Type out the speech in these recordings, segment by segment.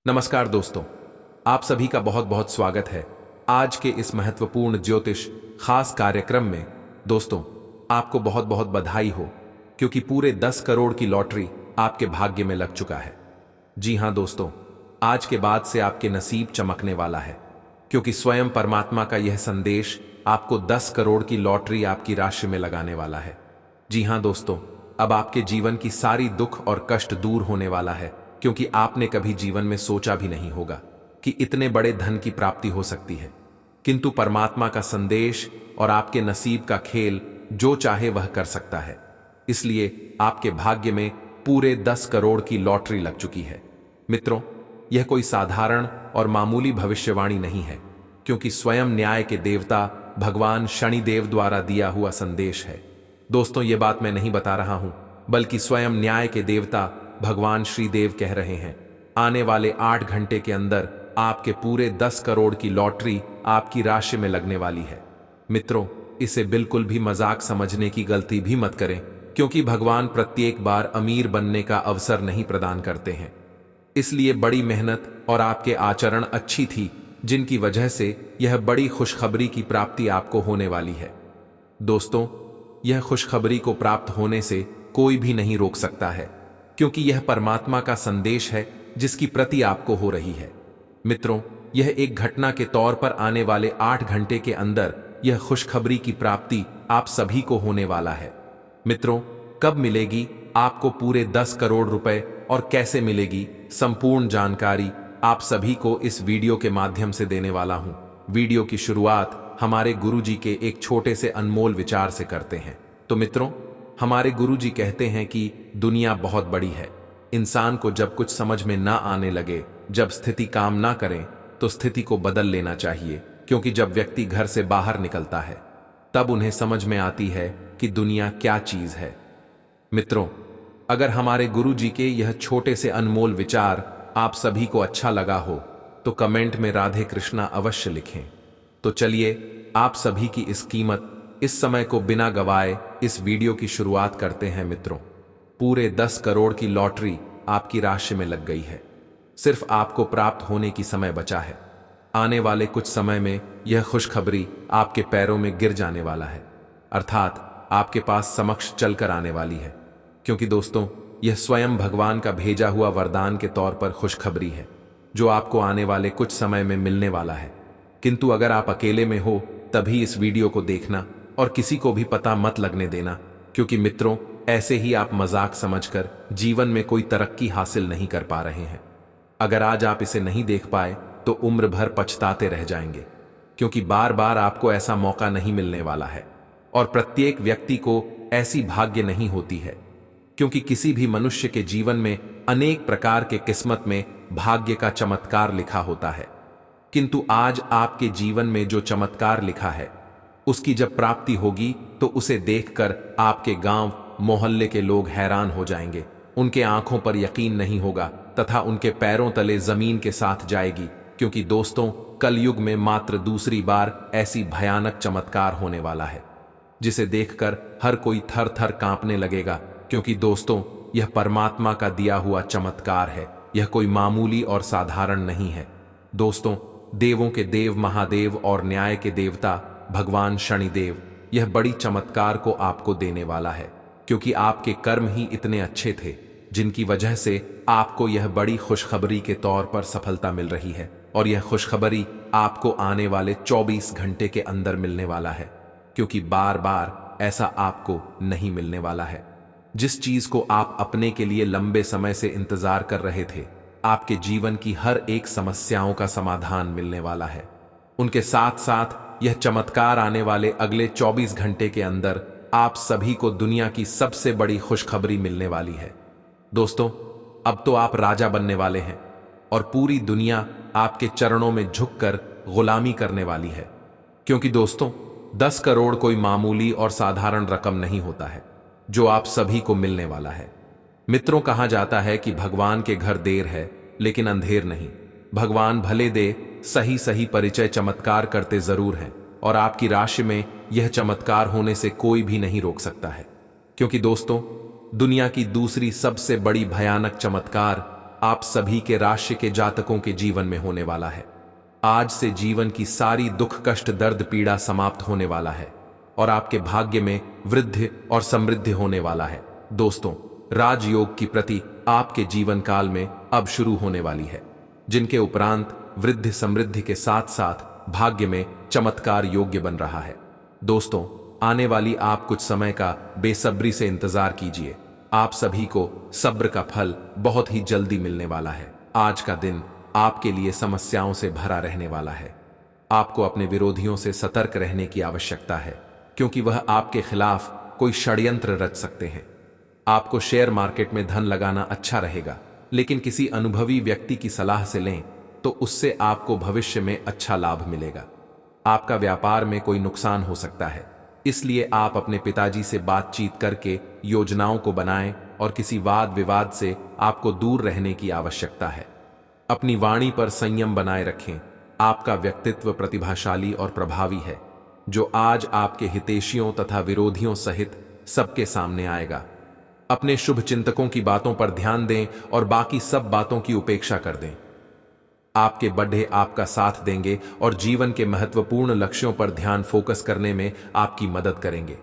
नमस्कार दोस्तों, आप सभी का बहुत बहुत स्वागत है आज के इस महत्वपूर्ण ज्योतिष खास कार्यक्रम में। दोस्तों, आपको बहुत बहुत बधाई हो क्योंकि पूरे 10 करोड़ की लॉटरी आपके भाग्य में लग चुका है। जी हां दोस्तों, आज के बाद से आपके नसीब चमकने वाला है क्योंकि स्वयं परमात्मा का यह संदेश आपको 10 करोड़ की लॉटरी आपकी राशि में लगाने वाला है। जी हां दोस्तों, अब आपके जीवन की सारी दुख और कष्ट दूर होने वाला है क्योंकि आपने कभी जीवन में सोचा भी नहीं होगा कि इतने बड़े धन की प्राप्ति हो सकती है। किंतु परमात्मा का संदेश और आपके नसीब का खेल जो चाहे वह कर सकता है, इसलिए आपके भाग्य में पूरे 10 करोड़ की लॉटरी लग चुकी है। मित्रों, यह कोई साधारण और मामूली भविष्यवाणी नहीं है क्योंकि स्वयं न्याय के देवता भगवान शनिदेव द्वारा दिया हुआ संदेश है। दोस्तों, यह बात मैं नहीं बता रहा हूं, बल्कि स्वयं न्याय के देवता भगवान श्रीदेव कह रहे हैं। आने वाले 8 घंटे के अंदर आपके पूरे 10 करोड़ की लॉटरी आपकी राशि में लगने वाली है। मित्रों, इसे बिल्कुल भी मजाक समझने की गलती भी मत करें क्योंकि भगवान प्रत्येक बार अमीर बनने का अवसर नहीं प्रदान करते हैं। इसलिए बड़ी मेहनत और आपके आचरण अच्छी थी जिनकी वजह से यह बड़ी खुशखबरी की प्राप्ति आपको होने वाली है। दोस्तों, यह खुशखबरी को प्राप्त होने से कोई भी नहीं रोक सकता है क्योंकि यह परमात्मा का संदेश है जिसकी प्रति आपको हो रही है। मित्रों, यह एक घटना के तौर पर आने वाले 8 घंटे के अंदर यह खुशखबरी की प्राप्ति आप सभी को होने वाला है। मित्रों, कब मिलेगी आपको पूरे 10 करोड़ रुपए और कैसे मिलेगी, संपूर्ण जानकारी आप सभी को इस वीडियो के माध्यम से देने वाला हूं। वीडियो की शुरुआत हमारे गुरुजी के एक छोटे से अनमोल विचार से करते हैं। तो मित्रों, हमारे गुरुजी कहते हैं कि दुनिया बहुत बड़ी है। इंसान को जब कुछ समझ में ना आने लगे, जब स्थिति काम ना करें, तो स्थिति को बदल लेना चाहिए क्योंकि जब व्यक्ति घर से बाहर निकलता है तब उन्हें समझ में आती है कि दुनिया क्या चीज है। मित्रों, अगर हमारे गुरुजी के यह छोटे से अनमोल विचार आप सभी को अच्छा लगा हो तो कमेंट में राधे कृष्णा अवश्य लिखें। तो चलिए आप सभी की इस कीमत इस समय को बिना गवाए इस वीडियो की शुरुआत करते हैं। मित्रों, पूरे 10 करोड़ की लॉटरी आपकी राशि में लग गई है। सिर्फ आपको प्राप्त होने की समय बचा है। आने वाले कुछ समय में यह खुशखबरी आपके पैरों में गिर जाने वाला है, अर्थात आपके पास समक्ष चलकर आने वाली है। क्योंकि दोस्तों, यह स्वयं भगवान का भेजा हुआ वरदान के तौर पर खुशखबरी है जो आपको आने वाले कुछ समय में मिलने वाला है। किंतु अगर आप अकेले में हो तभी इस वीडियो को देखना और किसी को भी पता मत लगने देना क्योंकि मित्रों, ऐसे ही आप मजाक समझकर जीवन में कोई तरक्की हासिल नहीं कर पा रहे हैं। अगर आज आप इसे नहीं देख पाए तो उम्र भर पछताते रह जाएंगे क्योंकि बार बार आपको ऐसा मौका नहीं मिलने वाला है और प्रत्येक व्यक्ति को ऐसी भाग्य नहीं होती है क्योंकि किसी भी मनुष्य के जीवन में अनेक प्रकार के किस्मत में भाग्य का चमत्कार लिखा होता है। किंतु आज आपके जीवन में जो चमत्कार लिखा है उसकी जब प्राप्ति होगी तो उसे देखकर आपके गांव मोहल्ले के लोग हैरान हो जाएंगे। उनके आंखों पर यकीन नहीं होगा तथा उनके पैरों तले जमीन के साथ जाएगी क्योंकि दोस्तों, कलयुग में मात्र दूसरी बार ऐसी भयानक चमत्कार होने वाला है जिसे देखकर हर कोई थर थर कांपने लगेगा क्योंकि दोस्तों, यह परमात्मा का दिया हुआ चमत्कार है। यह कोई मामूली और साधारण नहीं है। दोस्तों, देवों के देव महादेव और न्याय के देवता भगवान शनिदेव यह बड़ी चमत्कार को आपको देने वाला है क्योंकि आपके कर्म ही इतने अच्छे थे जिनकी वजह से आपको यह बड़ी खुशखबरी के तौर पर सफलता मिल रही है और यह खुशखबरी आपको आने वाले 24 घंटे के अंदर मिलने वाला है क्योंकि बार बार ऐसा आपको नहीं मिलने वाला है। जिस चीज को आप अपने के लिए लंबे समय से इंतजार कर रहे थे, आपके जीवन की हर एक समस्याओं का समाधान मिलने वाला है। उनके साथ साथ यह चमत्कार आने वाले अगले 24 घंटे के अंदर आप सभी को दुनिया की सबसे बड़ी खुशखबरी मिलने वाली है। दोस्तों, अब तो आप राजा बनने वाले हैं और पूरी दुनिया आपके चरणों में झुककर गुलामी करने वाली है क्योंकि दोस्तों, 10 करोड़ कोई मामूली और साधारण रकम नहीं होता है जो आप सभी को मिलने वाला है। मित्रों, कहा जाता है कि भगवान के घर देर है लेकिन अंधेर नहीं। भगवान भले दे सही सही परिचय चमत्कार करते जरूर हैं और आपकी राशि में यह चमत्कार होने से कोई भी नहीं रोक सकता है क्योंकि दोस्तों, दुनिया की दूसरी सबसे बड़ी भयानक चमत्कार आप सभी के राशि के जातकों के जीवन में होने वाला है। आज से जीवन की सारी दुख कष्ट दर्द पीड़ा समाप्त होने वाला है और आपके भाग्य में वृद्धि और समृद्धि होने वाला है। दोस्तों, राजयोग की प्रति आपके जीवन काल में अब शुरू होने वाली है, जिनके उपरांत वृद्धि समृद्धि के साथ साथ भाग्य में चमत्कार योग्य बन रहा है। दोस्तों, आने वाली आप कुछ समय का बेसब्री से इंतजार कीजिए। आप सभी को सब्र का फल बहुत ही जल्दी मिलने वाला है। आज का दिन आपके लिए समस्याओं से भरा रहने वाला है। आपको अपने विरोधियों से सतर्क रहने की आवश्यकता है, क्योंकि वह आपके खिलाफ कोई षड्यंत्र रच सकते हैं। आपको शेयर मार्केट में धन लगाना अच्छा रहेगा, लेकिन किसी अनुभवी व्यक्ति की सलाह से लें तो उससे आपको भविष्य में अच्छा लाभ मिलेगा। आपका व्यापार में कोई नुकसान हो सकता है, इसलिए आप अपने पिताजी से बातचीत करके योजनाओं को बनाएं और किसी वाद विवाद से आपको दूर रहने की आवश्यकता है। अपनी वाणी पर संयम बनाए रखें। आपका व्यक्तित्व प्रतिभाशाली और प्रभावी है, जो आज आपके हितैषियों तथा विरोधियों सहित सबके सामने आएगा। अपने शुभ चिंतकों की बातों पर ध्यान दें और बाकी सब बातों की उपेक्षा कर दें। आपके बढ़े आपका साथ देंगे और जीवन के महत्वपूर्ण लक्ष्यों पर ध्यान फोकस करने में आपकी मदद करेंगे।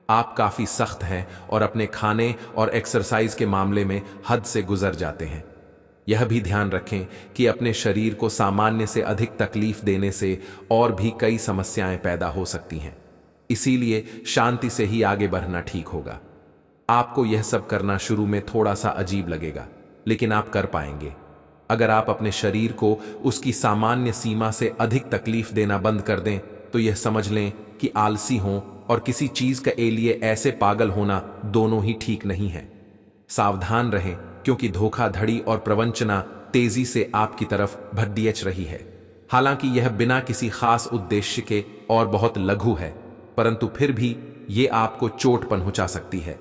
आप काफी सख्त हैं और अपने खाने और एक्सरसाइज के मामले में हद से गुजर जाते हैं। यह भी ध्यान रखें कि अपने शरीर को सामान्य से अधिक तकलीफ देने से और भी कई समस्याएं पैदा हो सकती हैं। इसीलिए शांति से ही आगे बढ़ना ठीक होगा। आपको यह सब करना शुरू में थोड़ा सा अजीब लगेगा, लेकिन आप कर पाएंगे। अगर आप अपने शरीर को उसकी सामान्य सीमा से अधिक तकलीफ देना बंद कर दें तो यह समझ लें कि आलसी हों और किसी चीज के लिए ऐसे पागल होना दोनों ही ठीक नहीं है। सावधान रहें, क्योंकि धोखाधड़ी और प्रवंचना तेजी से आपकी तरफ भड़ियच रही है। हालांकि यह बिना किसी खास उद्देश्य के और बहुत लघु है, परंतु फिर भी यह आपको चोट पहुंचा सकती है।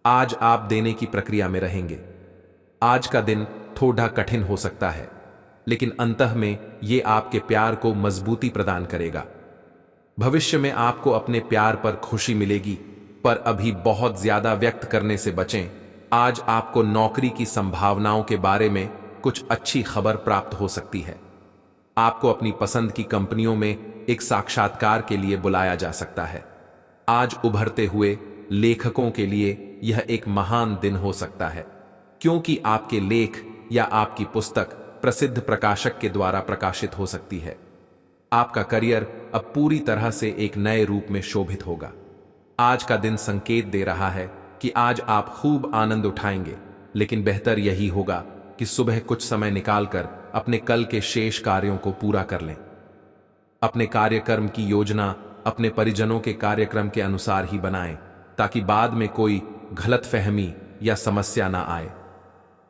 आज आप देने की प्रक्रिया में रहेंगे। आज का दिन थोड़ा कठिन हो सकता है, लेकिन अंतः में यह आपके प्यार को मजबूती प्रदान करेगा। भविष्य में आपको अपने प्यार पर खुशी मिलेगी, पर अभी बहुत ज्यादा व्यक्त करने से बचें। आज आपको नौकरी की संभावनाओं के बारे में कुछ अच्छी खबर प्राप्त हो सकती है। आपको अपनी पसंद की कंपनियों में एक साक्षात्कार के लिए बुलाया जा सकता है। आज उभरते हुए लेखकों के लिए यह एक महान दिन हो सकता है, क्योंकि आपके लेख या आपकी पुस्तक प्रसिद्ध प्रकाशक के द्वारा प्रकाशित हो सकती है। आपका करियर अब पूरी तरह से एक नए रूप में शोभित होगा। आज का दिन संकेत दे रहा है कि आज आप खूब आनंद उठाएंगे, लेकिन बेहतर यही होगा कि सुबह कुछ समय निकालकर अपने कल के शेष कार्यों को पूरा कर लें। अपने कार्यक्रम की योजना अपने परिजनों के कार्यक्रम के अनुसार ही बनाएं, ताकि बाद में कोई गलतफहमी या समस्या ना आए।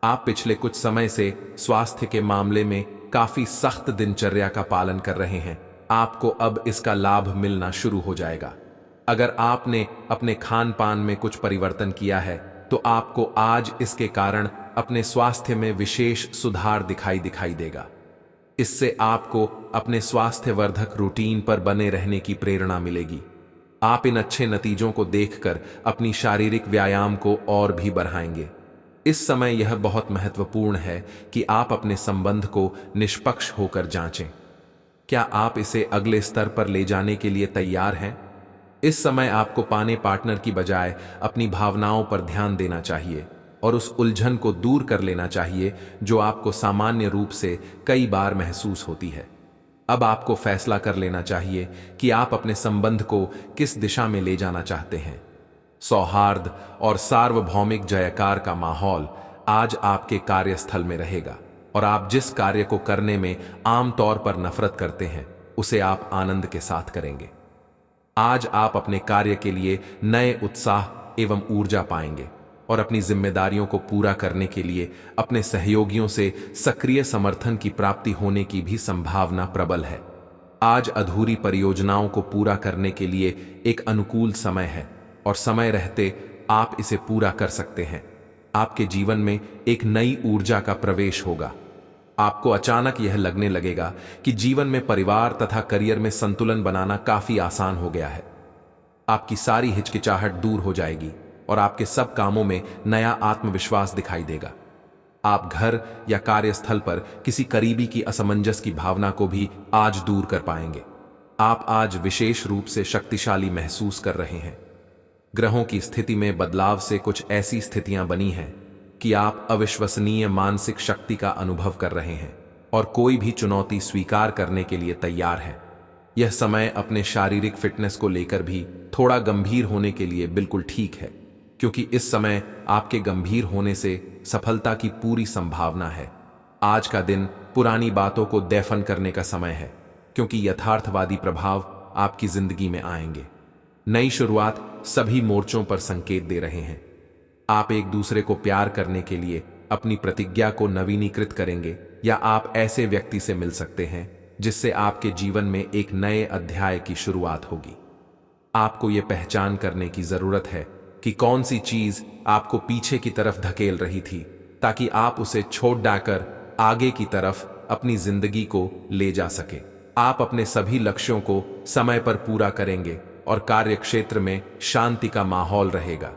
आप पिछले कुछ समय से स्वास्थ्य के मामले में काफी सख्त दिनचर्या का पालन कर रहे हैं। आपको अब इसका लाभ मिलना शुरू हो जाएगा। अगर आपने अपने खान पान में कुछ परिवर्तन किया है तो आपको आज इसके कारण अपने स्वास्थ्य में विशेष सुधार दिखाई देगा। इससे आपको अपने स्वास्थ्यवर्धक रूटीन पर बने रहने की प्रेरणा मिलेगी। आप इन अच्छे नतीजों को देखकर अपनी शारीरिक व्यायाम को और भी बढ़ाएंगे। इस समय यह बहुत महत्वपूर्ण है कि आप अपने संबंध को निष्पक्ष होकर जांचें। क्या आप इसे अगले स्तर पर ले जाने के लिए तैयार हैं? इस समय आपको पाने पार्टनर की बजाय अपनी भावनाओं पर ध्यान देना चाहिए और उस उलझन को दूर कर लेना चाहिए जो आपको सामान्य रूप से कई बार महसूस होती है। अब आपको फैसला कर लेना चाहिए कि आप अपने संबंध को किस दिशा में ले जाना चाहते हैं। सौहार्द और सार्वभौमिक जयकार का माहौल आज आपके कार्यस्थल में रहेगा और आप जिस कार्य को करने में आमतौर पर नफरत करते हैं उसे आप आनंद के साथ करेंगे। आज आप अपने कार्य के लिए नए उत्साह एवं ऊर्जा पाएंगे और अपनी जिम्मेदारियों को पूरा करने के लिए अपने सहयोगियों से सक्रिय समर्थन की प्राप्ति होने की भी संभावना प्रबल है। आज अधूरी परियोजनाओं को पूरा करने के लिए एक अनुकूल समय है और समय रहते आप इसे पूरा कर सकते हैं। आपके जीवन में एक नई ऊर्जा का प्रवेश होगा। आपको अचानक यह लगने लगेगा कि जीवन में परिवार तथा करियर में संतुलन बनाना काफी आसान हो गया है। आपकी सारी हिचकिचाहट दूर हो जाएगी और आपके सब कामों में नया आत्मविश्वास दिखाई देगा। आप घर या कार्यस्थल पर किसी करीबी की असमंजस की भावना को भी आज दूर कर पाएंगे। आप आज विशेष रूप से शक्तिशाली महसूस कर रहे हैं। ग्रहों की स्थिति में बदलाव से कुछ ऐसी स्थितियां बनी हैं कि आप अविश्वसनीय मानसिक शक्ति का अनुभव कर रहे हैं और कोई भी चुनौती स्वीकार करने के लिए तैयार है। यह समय अपने शारीरिक फिटनेस को लेकर भी थोड़ा गंभीर होने के लिए बिल्कुल ठीक है, क्योंकि इस समय आपके गंभीर होने से सफलता की पूरी संभावना है। आज का दिन पुरानी बातों को दफन करने का समय है, क्योंकि यथार्थवादी प्रभाव आपकी जिंदगी में आएंगे। नई शुरुआत सभी मोर्चों पर संकेत दे रहे हैं। आप एक दूसरे को प्यार करने के लिए अपनी प्रतिज्ञा को नवीनीकृत करेंगे, या आप ऐसे व्यक्ति से मिल सकते हैं जिससे आपके जीवन में एक नए अध्याय की शुरुआत होगी। आपको यह पहचान करने की जरूरत है कि कौन सी चीज आपको पीछे की तरफ धकेल रही थी, ताकि आप उसे छोड़ डाकर आगे की तरफ अपनी जिंदगी को ले जा सके। आप अपने सभी लक्ष्यों को समय पर पूरा करेंगे और कार्यक्षेत्र में शांति का माहौल रहेगा।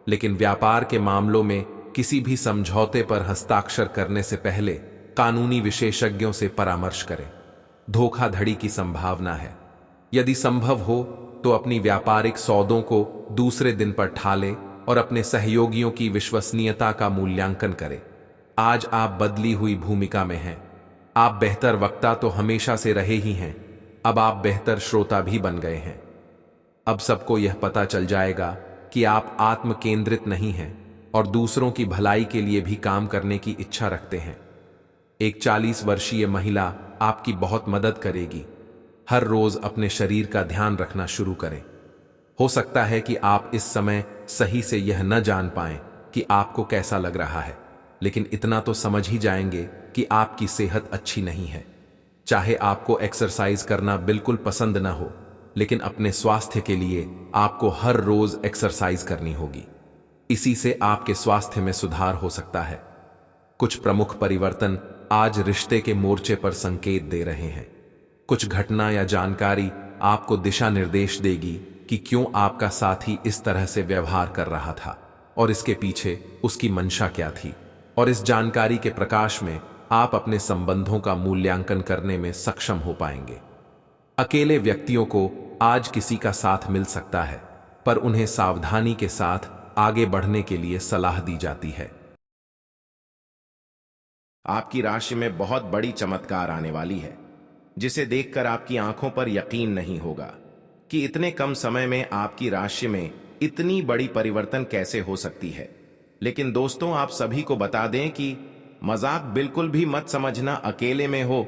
लेकिन व्यापार के मामलों में किसी भी समझौते पर हस्ताक्षर करने से पहले कानूनी विशेषज्ञों से परामर्श करें। धोखाधड़ी की संभावना है। यदि संभव हो तो अपनी व्यापारिक सौदों को दूसरे दिन पर ठालें और अपने सहयोगियों की विश्वसनीयता का मूल्यांकन करें। आज आप बदली हुई भूमिका में हैं। आप बेहतर वक्ता तो हमेशा से रहे ही हैं, अब आप बेहतर श्रोता भी बन गए हैं। अब सबको यह पता चल जाएगा कि आप आत्म केंद्रित नहीं हैं और दूसरों की भलाई के लिए भी काम करने की इच्छा रखते हैं। एक 40 वर्षीय महिला आपकी बहुत मदद करेगी। हर रोज अपने शरीर का ध्यान रखना शुरू करें। हो सकता है कि आप इस समय सही से यह न जान पाएं कि आपको कैसा लग रहा है, लेकिन इतना तो समझ ही जाएंगे कि आपकी सेहत अच्छी नहीं है। चाहे आपको एक्सरसाइज करना बिल्कुल पसंद न हो, लेकिन अपने स्वास्थ्य के लिए आपको हर रोज एक्सरसाइज करनी होगी। इसी से आपके स्वास्थ्य में सुधार हो सकता है। कुछ प्रमुख परिवर्तन आज रिश्ते के मोर्चे पर संकेत दे रहे हैं। कुछ घटना या जानकारी आपको दिशा निर्देश देगी कि क्यों आपका साथी इस तरह से व्यवहार कर रहा था और इसके पीछे उसकी मंशा क्या थी। और इस जानकारी के प्रकाश में आप अपने संबंधों का मूल्यांकन करने में सक्षम हो पाएंगे। अकेले व्यक्तियों को आज किसी का साथ मिल सकता है, पर उन्हें सावधानी के साथ आगे बढ़ने के लिए सलाह दी जाती है। आपकी राशि में बहुत बड़ी चमत्कार आने वाली है, जिसे देखकर आपकी आंखों पर यकीन नहीं होगा कि इतने कम समय में आपकी राशि में इतनी बड़ी परिवर्तन कैसे हो सकती है। लेकिन दोस्तों, आप सभी को बता दें कि मजाक बिल्कुल भी मत समझना। अकेले में हो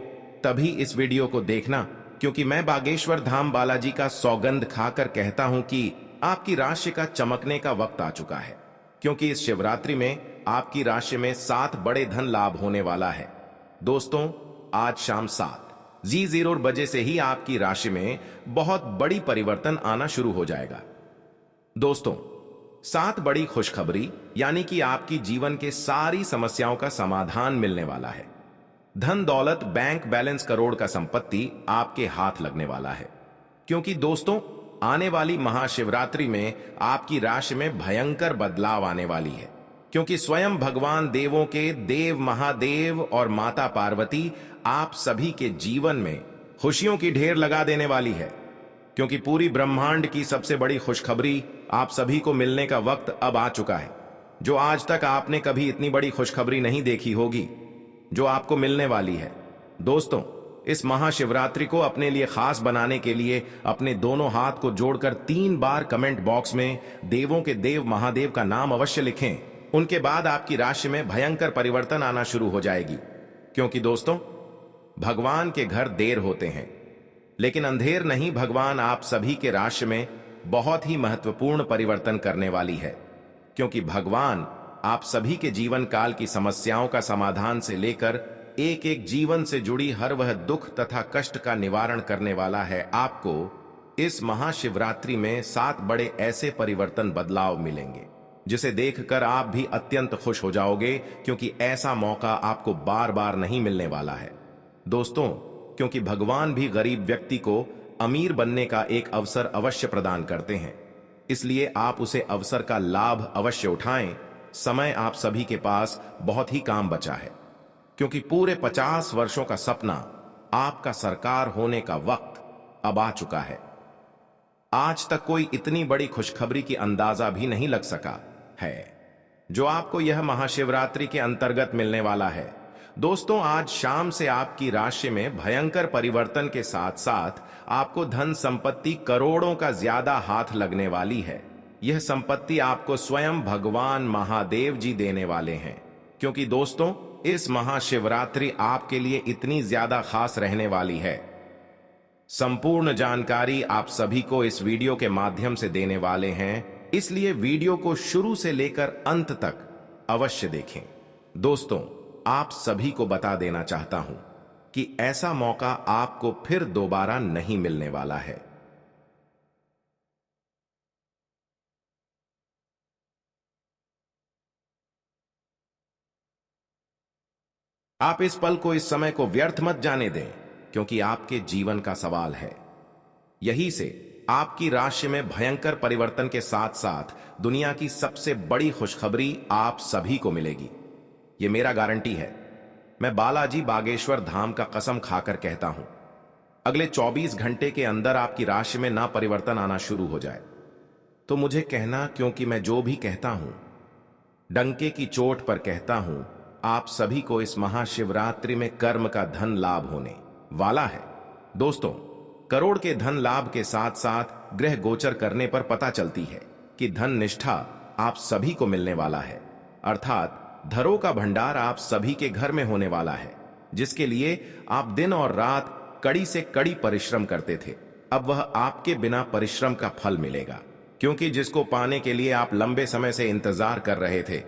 तभी इस वीडियो को देखना, क्योंकि मैं बागेश्वर धाम बालाजी का सौगंध खाकर कहता हूं कि आपकी राशि का चमकने का वक्त आ चुका है। क्योंकि इस शिवरात्रि में आपकी राशि में 7 बड़े धन लाभ होने वाला है। दोस्तों, आज शाम 7:00 बजे से ही आपकी राशि में बहुत बड़ी परिवर्तन आना शुरू हो जाएगा। दोस्तों, 7 बड़ी खुशखबरी, यानी कि आपकी जीवन के सारी समस्याओं का समाधान मिलने वाला है। धन दौलत, बैंक बैलेंस, करोड़ का संपत्ति आपके हाथ लगने वाला है। क्योंकि दोस्तों, आने वाली महाशिवरात्रि में आपकी राशि में भयंकर बदलाव आने वाली है। क्योंकि स्वयं भगवान देवों के देव महादेव और माता पार्वती आप सभी के जीवन में खुशियों की ढेर लगा देने वाली है। क्योंकि पूरी ब्रह्मांड की सबसे बड़ी खुशखबरी आप सभी को मिलने का वक्त अब आ चुका है। जो आज तक आपने कभी इतनी बड़ी खुशखबरी नहीं देखी होगी, जो आपको मिलने वाली है। दोस्तों, इस महाशिवरात्रि को अपने लिए खास बनाने के लिए अपने दोनों हाथ को जोड़कर 3 बार कमेंट बॉक्स में देवों के देव महादेव का नाम अवश्य लिखें। उनके बाद आपकी राशि में भयंकर परिवर्तन आना शुरू हो जाएगी। क्योंकि दोस्तों, भगवान के घर देर होते हैं, लेकिन अंधेर नहीं। भगवान आप सभी के राशि में बहुत ही महत्वपूर्ण परिवर्तन करने वाली है। क्योंकि भगवान आप सभी के जीवन काल की समस्याओं का समाधान से लेकर एक एक जीवन से जुड़ी हर वह दुख तथा कष्ट का निवारण करने वाला है। आपको इस महाशिवरात्रि में 7 बड़े ऐसे परिवर्तन बदलाव मिलेंगे, जिसे देखकर आप भी अत्यंत खुश हो जाओगे। क्योंकि ऐसा मौका आपको बार बार नहीं मिलने वाला है। दोस्तों, क्योंकि भगवान भी गरीब व्यक्ति को अमीर बनने का एक अवसर अवश्य प्रदान करते हैं, इसलिए आप उसे अवसर का लाभ अवश्य उठाएं समय आप सभी के पास बहुत ही काम बचा है, क्योंकि पूरे 50 वर्षों का सपना, आपका सरकार होने का वक्त अब आ चुका है। आज तक कोई इतनी बड़ी खुशखबरी की अंदाजा भी नहीं लग सका है, जो आपको यह महाशिवरात्रि के अंतर्गत मिलने वाला है। दोस्तों, आज शाम से आपकी राशि में भयंकर परिवर्तन के साथ साथ आपको धन संपत्ति करोड़ों का ज्यादा हाथ लगने वाली है। यह संपत्ति आपको स्वयं भगवान महादेव जी देने वाले हैं, क्योंकि दोस्तों, इस महाशिवरात्रि आपके लिए इतनी ज्यादा खास रहने वाली है। संपूर्ण जानकारी आप सभी को इस वीडियो के माध्यम से देने वाले हैं, इसलिए वीडियो को शुरू से लेकर अंत तक अवश्य देखें। दोस्तों, आप सभी को बता देना चाहता हूं कि ऐसा मौका आपको फिर दोबारा नहीं मिलने वाला है। आप इस पल को, इस समय को व्यर्थ मत जाने दें, क्योंकि आपके जीवन का सवाल है। यही से आपकी राशि में भयंकर परिवर्तन के साथ साथ दुनिया की सबसे बड़ी खुशखबरी आप सभी को मिलेगी। यह मेरा गारंटी है। मैं बालाजी बागेश्वर धाम का कसम खाकर कहता हूं, अगले 24 घंटे के अंदर आपकी राशि में ना परिवर्तन आना शुरू हो जाए तो मुझे कहना, क्योंकि मैं जो भी कहता हूं डंके की चोट पर कहता हूं। आप सभी को इस महाशिवरात्रि में कर्म का धन लाभ होने वाला है। दोस्तों, करोड़ के धन लाभ के साथ साथ ग्रह गोचर करने पर पता चलती है कि धन निष्ठा आप सभी को मिलने वाला है, अर्थात धरों का भंडार आप सभी के घर में होने वाला है, जिसके लिए आप दिन और रात कड़ी से कड़ी परिश्रम करते थे। अब वह आपके बिना परिश्रम का फल मिलेगा, क्योंकि जिसको पाने के लिए आप लंबे समय से इंतजार कर रहे थे,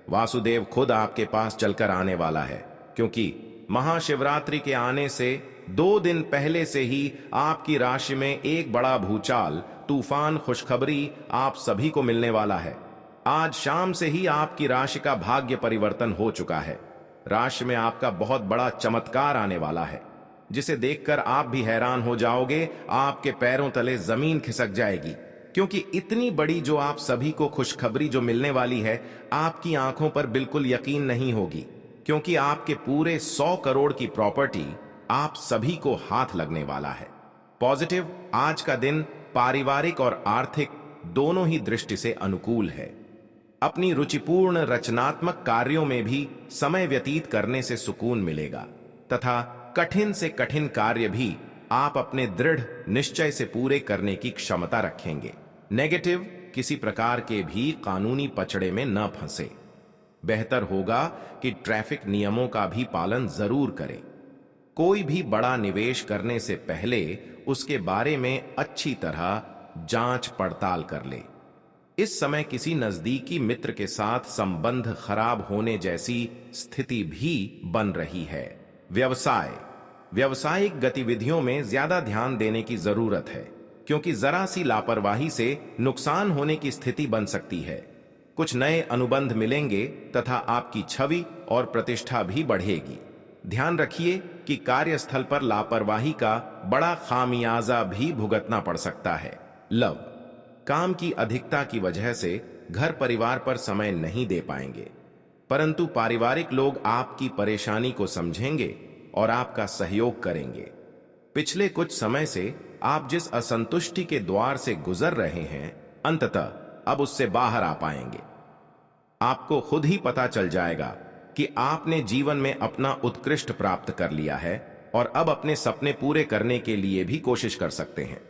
वासुदेव खुद आपके पास चलकर आने वाला है। क्योंकि महाशिवरात्रि के आने से 2 दिन पहले से ही आपकी राशि में एक बड़ा भूचाल, तूफान खुशखबरी आप सभी को मिलने वाला है। आज शाम से ही आपकी राशि का भाग्य परिवर्तन हो चुका है। राशि में आपका बहुत बड़ा चमत्कार आने वाला है, जिसे देखकर आप भी हैरान हो जाओगे। आपके पैरों तले जमीन खिसक जाएगी, क्योंकि इतनी बड़ी जो आप सभी को खुशखबरी जो मिलने वाली है, आपकी आंखों पर बिल्कुल यकीन नहीं होगी, क्योंकि आपके पूरे 100 करोड़ की प्रॉपर्टी आप सभी को हाथ लगने वाला है। पॉजिटिव, आज का दिन पारिवारिक और आर्थिक दोनों ही दृष्टि से अनुकूल है। अपनी रुचिपूर्ण रचनात्मक कार्यों में भी समय व्यतीत करने से सुकून मिलेगा, तथा कठिन से कठिन कार्य भी आप अपने दृढ़ निश्चय से पूरे करने की क्षमता रखेंगे। नेगेटिव, किसी प्रकार के भी कानूनी पचड़े में न फंसे। बेहतर होगा कि ट्रैफिक नियमों का भी पालन जरूर करें। कोई भी बड़ा निवेश करने से पहले उसके बारे में अच्छी तरह जांच पड़ताल कर ले। इस समय किसी नजदीकी मित्र के साथ संबंध खराब होने जैसी स्थिति भी बन रही है। व्यवसाय, व्यावसायिक गतिविधियों में ज्यादा ध्यान देने की जरूरत है, क्योंकि जरा सी लापरवाही से नुकसान होने की स्थिति बन सकती है। कुछ नए अनुबंध मिलेंगे तथा आपकी छवि और प्रतिष्ठा भी बढ़ेगी। ध्यान रखिए कि कार्यस्थल पर लापरवाही का बड़ा खामियाजा भी भुगतना पड़ सकता है। लव, काम की अधिकता की वजह से घर परिवार पर समय नहीं दे पाएंगे, परंतु पारिवारिक लोग आपकी परेशानी को समझेंगे और आपका सहयोग करेंगे। पिछले कुछ समय से आप जिस असंतुष्टि के द्वार से गुजर रहे हैं, अंततः अब उससे बाहर आ पाएंगे। आपको खुद ही पता चल जाएगा कि आपने जीवन में अपना उत्कृष्ट प्राप्त कर लिया है और अब अपने सपने पूरे करने के लिए भी कोशिश कर सकते हैं।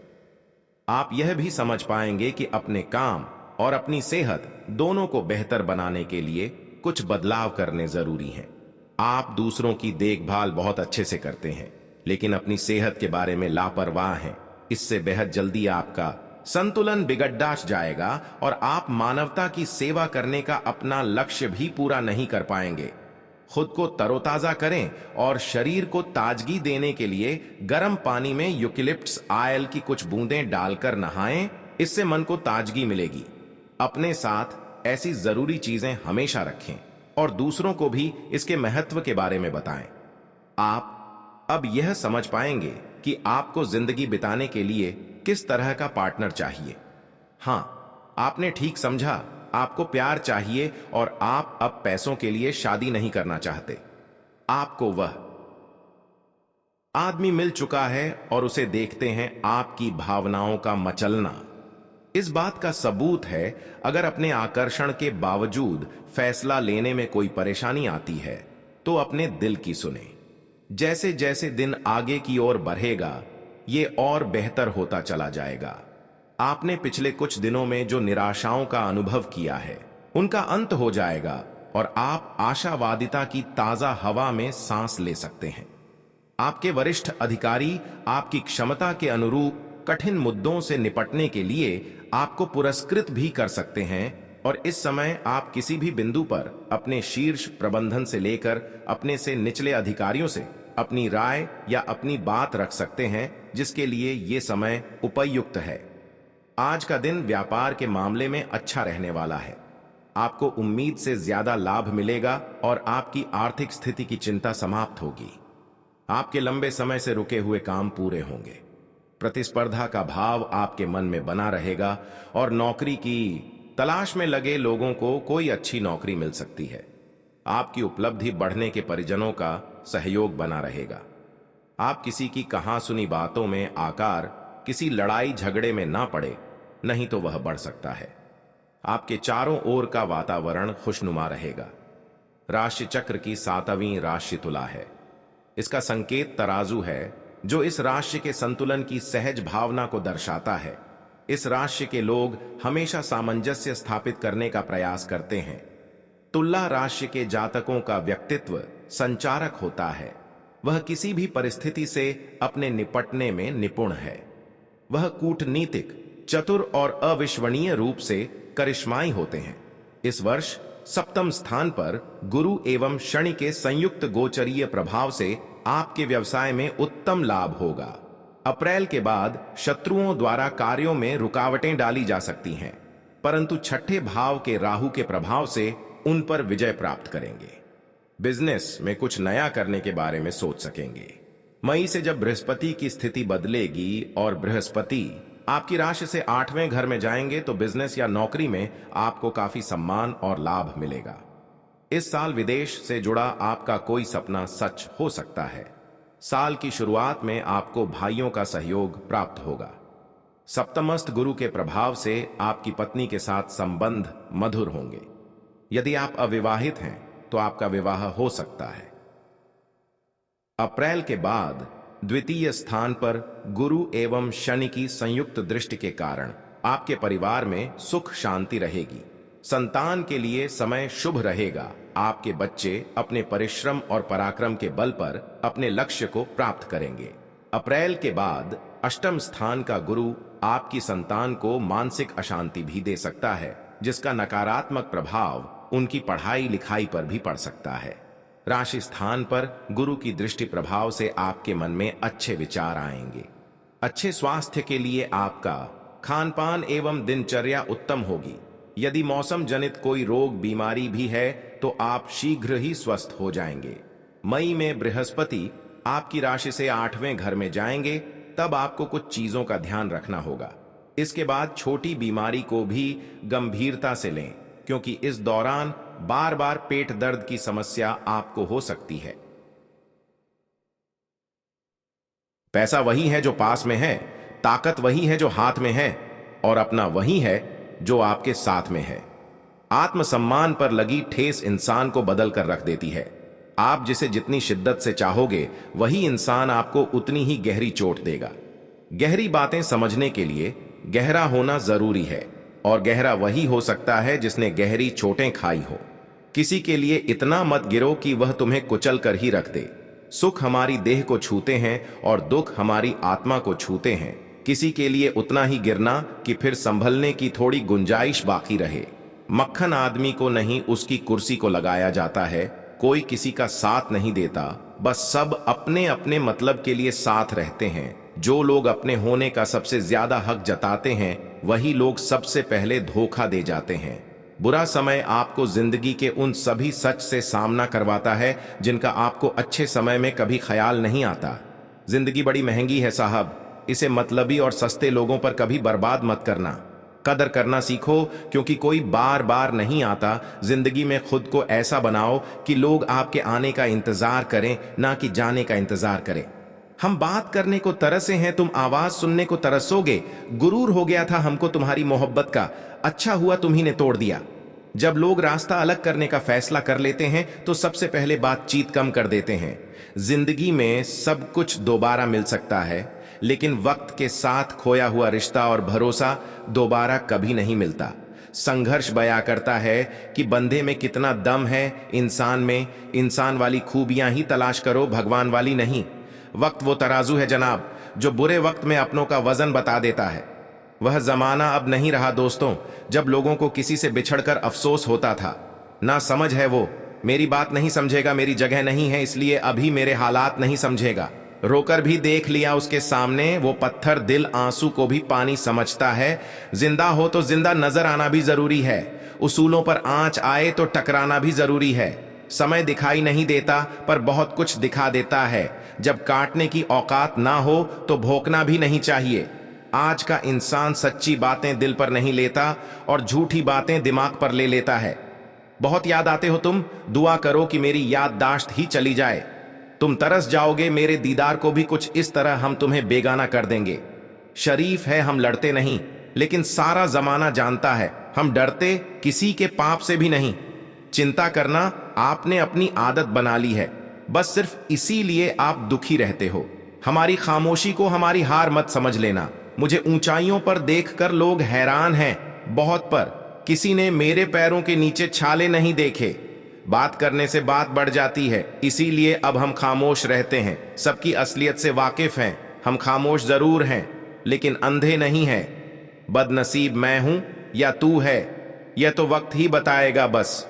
आप यह भी समझ पाएंगे कि अपने काम और अपनी सेहत दोनों को बेहतर बनाने के लिए कुछ बदलाव करने जरूरी हैं। आप दूसरों की देखभाल बहुत अच्छे से करते हैं, लेकिन अपनी सेहत के बारे में लापरवाह हैं। इससे बेहद जल्दी आपका संतुलन बिगड़ जाएगा और आप मानवता की सेवा करने का अपना लक्ष्य भी पूरा नहीं कर पाएंगे। खुद को तरोताजा करें और शरीर को ताजगी देने के लिए गर्म पानी में यूकेलिप्टस ऑयल की कुछ बूंदें डालकर नहाएं। इससे मन को ताजगी मिलेगी। अपने साथ ऐसी जरूरी चीजें हमेशा रखें और दूसरों को भी इसके महत्व के बारे में बताएं। आप अब यह समझ पाएंगे कि आपको जिंदगी बिताने के लिए किस तरह का पार्टनर चाहिए। हां, आपने ठीक समझा आपको प्यार चाहिए और आप अब पैसों के लिए शादी नहीं करना चाहते। आपको वह आदमी मिल चुका है और उसे देखते हैं आपकी भावनाओं का मचलना। इस बात का सबूत है, अगर अपने आकर्षण के बावजूद फैसला लेने में कोई परेशानी आती है तो अपने दिल की सुने। जैसे जैसे दिन आगे की ओर बढ़ेगा ये और बेहतर होता चला जाएगा। आपने पिछले कुछ दिनों में जो निराशाओं का अनुभव किया है उनका अंत हो जाएगा और आप आशावादिता की ताजा हवा में सांस ले सकते हैं। आपके वरिष्ठ अधिकारी आपकी क्षमता के अनुरूप कठिन मुद्दों से निपटने के लिए आपको पुरस्कृत भी कर सकते हैं और इस समय आप किसी भी बिंदु पर अपने शीर्ष प्रबंधन से लेकर अपने से निचले अधिकारियों से अपनी राय या अपनी बात रख सकते हैं, जिसके लिए ये समय उपयुक्त है। आज का दिन व्यापार के मामले में अच्छा रहने वाला है। आपको उम्मीद से ज्यादा लाभ मिलेगा और आपकी आर्थिक स्थिति की चिंता समाप्त होगी। आपके लंबे समय से रुके हुए काम पूरे होंगे। प्रतिस्पर्धा का भाव आपके मन में बना रहेगा और नौकरी की तलाश में लगे लोगों को कोई अच्छी नौकरी मिल सकती है। आपकी उपलब्धि बढ़ने के परिजनों का सहयोग बना रहेगा। आप किसी की कहा सुनी बातों में आकर किसी लड़ाई झगड़े में ना पड़े, नहीं तो वह बढ़ सकता है। आपके चारों ओर का वातावरण खुशनुमा रहेगा। राशि चक्र की 7वीं राशि तुला है। इसका संकेत तराजू है, जो इस राशि के संतुलन की सहज भावना को दर्शाता है। इस राशि के लोग हमेशा सामंजस्य स्थापित करने का प्रयास करते हैं। तुला राशि के जातकों का व्यक्तित्व संचारक होता है। वह किसी भी परिस्थिति से अपने निपटने में निपुण है। वह कूटनीतिक, चतुर और अविश्वसनीय रूप से करिश्माई होते हैं। इस वर्ष 7वें स्थान पर गुरु एवं शनि के संयुक्त गोचरीय प्रभाव से आपके व्यवसाय में उत्तम लाभ होगा। अप्रैल के बाद शत्रुओं द्वारा कार्यों में रुकावटें डाली जा सकती हैं, परंतु छठे भाव के राहु के प्रभाव से उन पर विजय प्राप्त करेंगे। बिजनेस में कुछ नया करने के बारे में सोच सकेंगे। मई से जब बृहस्पति की स्थिति बदलेगी और बृहस्पति आपकी राशि से 8वें घर में जाएंगे तो बिजनेस या नौकरी में आपको काफी सम्मान और लाभ मिलेगा। इस साल विदेश से जुड़ा आपका कोई सपना सच हो सकता है। साल की शुरुआत में आपको भाइयों का सहयोग प्राप्त होगा। सप्तमस्थ गुरु के प्रभाव से आपकी पत्नी के साथ संबंध मधुर होंगे। यदि आप अविवाहित हैं तो आपका विवाह हो सकता है। अप्रैल के बाद द्वितीय स्थान पर गुरु एवं शनि की संयुक्त दृष्टि के कारण आपके परिवार में सुख शांति रहेगी। संतान के लिए समय शुभ रहेगा। आपके बच्चे अपने परिश्रम और पराक्रम के बल पर अपने लक्ष्य को प्राप्त करेंगे। अप्रैल के बाद 8वें स्थान का गुरु आपकी संतान को मानसिक अशांति भी दे सकता है, जिसका नकारात्मक प्रभाव उनकी पढ़ाई लिखाई पर भी पड़ सकता है। राशि स्थान पर गुरु की दृष्टि प्रभाव से आपके मन में अच्छे विचार आएंगे। अच्छे स्वास्थ्य के लिए आपका खान पान एवं दिनचर्या उत्तम होगी। यदि मौसम जनित कोई रोग बीमारी भी है तो आप शीघ्र ही स्वस्थ हो जाएंगे। मई में बृहस्पति आपकी राशि से 8वें घर में जाएंगे, तब आपको कुछ चीजों का ध्यान रखना होगा। इसके बाद छोटी बीमारी को भी गंभीरता से लें, क्योंकि इस दौरान बार बार पेट दर्द की समस्या आपको हो सकती है। पैसा वही है जो पास में है, ताकत वही है जो हाथ में है, और अपना वही है जो आपके साथ में है। आत्मसम्मान पर लगी ठेस इंसान को बदल कर रख देती है। आप जिसे जितनी शिद्दत से चाहोगे वही इंसान आपको उतनी ही गहरी चोट देगा। गहरी बातें समझने के लिए गहरा होना जरूरी है, और गहरा वही हो सकता है जिसने गहरी चोटें खाई हो। किसी के लिए इतना मत गिरो कि वह तुम्हें कुचल कर ही रख दे। सुख हमारी देह को छूते हैं और दुख हमारी आत्मा को छूते हैं। किसी के लिए उतना ही गिरना कि फिर संभलने की थोड़ी गुंजाइश बाकी रहे। मक्खन आदमी को नहीं, उसकी कुर्सी को लगाया जाता है। कोई किसी का साथ नहीं देता, बस सब अपने अपने मतलब के लिए साथ रहते हैं। जो लोग अपने होने का सबसे ज्यादा हक जताते हैं वही लोग सबसे पहले धोखा दे जाते हैं। बुरा समय आपको जिंदगी के उन सभी सच से सामना करवाता है जिनका आपको अच्छे समय में कभी ख्याल नहीं आता। जिंदगी बड़ी महंगी है साहब, इसे मतलबी और सस्ते लोगों पर कभी बर्बाद मत करना। कदर करना सीखो, क्योंकि कोई बार बार नहीं आता। जिंदगी में खुद को ऐसा बनाओ कि लोग आपके आने का इंतजार करें, ना कि जाने का इंतजार करें। हम बात करने को तरसे हैं, तुम आवाज सुनने को तरसोगे। गुरूर हो गया था हमको तुम्हारी मोहब्बत का, अच्छा हुआ तुम्ही ने तोड़ दिया। जब लोग रास्ता अलग करने का फैसला कर लेते हैं तो सबसे पहले बातचीत कम कर देते हैं। जिंदगी में सब कुछ दोबारा मिल सकता है, लेकिन वक्त के साथ खोया हुआ रिश्ता और भरोसा दोबारा कभी नहीं मिलता। संघर्ष बयां करता है कि बंदे में कितना दम है, इंसान में। इंसान वाली खूबियां ही तलाश करो, भगवान वाली नहीं। वक्त वो तराजू है जनाब, जो बुरे वक्त में अपनों का वजन बता देता है। वह जमाना अब नहीं रहा दोस्तों, जब लोगों को किसी से बिछड़कर अफसोस होता था। ना समझ है वो, मेरी बात नहीं समझेगा, मेरी जगह नहीं है, इसलिए अभी मेरे हालात नहीं समझेगा। रोकर भी देख लिया उसके सामने, वो पत्थर दिल आंसू को भी पानी समझता है। जिंदा हो तो जिंदा नजर आना भी जरूरी है, उसूलों पर आंच आए तो टकराना भी जरूरी है। समय दिखाई नहीं देता पर बहुत कुछ दिखा देता है। जब काटने की औकात ना हो तो भोंकना भी नहीं चाहिए। आज का इंसान सच्ची बातें दिल पर नहीं लेता और झूठी बातें दिमाग पर ले लेता है। बहुत याद आते हो तुम, दुआ करो कि मेरी याददाश्त ही चली जाए। तुम तरस जाओगे मेरे दीदार को भी, कुछ इस तरह हम तुम्हें बेगाना कर देंगे। शरीफ है हम लड़ते नहीं, लेकिन सारा जमाना जानता है हम डरते किसी के पाप से भी नहीं। चिंता करना आपने अपनी आदत बना ली है, बस सिर्फ इसीलिए आप दुखी रहते हो। हमारी खामोशी को हमारी हार मत समझ लेना। मुझे ऊंचाइयों पर देखकर लोग हैरान हैं, बहुत, पर किसी ने मेरे पैरों के नीचे छाले नहीं देखे। बात करने से बात बढ़ जाती है, इसीलिए अब हम खामोश रहते हैं। सबकी असलियत से वाकिफ हैं, हम खामोश जरूर हैं लेकिन अंधे नहीं हैं। बदनसीब मैं हूं या तू है, यह तो वक्त ही बताएगा बस।